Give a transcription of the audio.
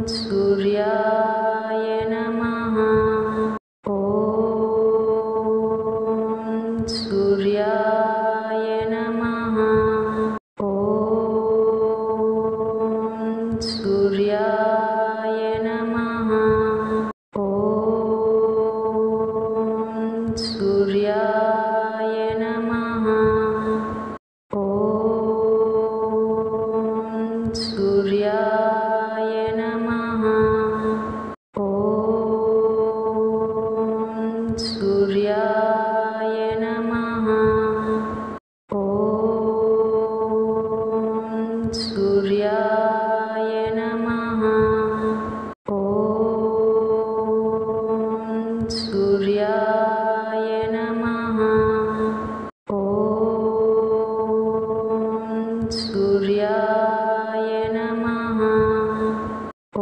सूर्याय नमः। ॐ सूर्याय नमः। ॐ सूर्याय नमः। ॐ सूर्याय नमः। ॐ सूर्याय नमः। ॐ सूर्याय नमः। ॐ सूर्याय नमः। ॐ सूर्याय नमः। ॐ सूर्याय नमः। ॐ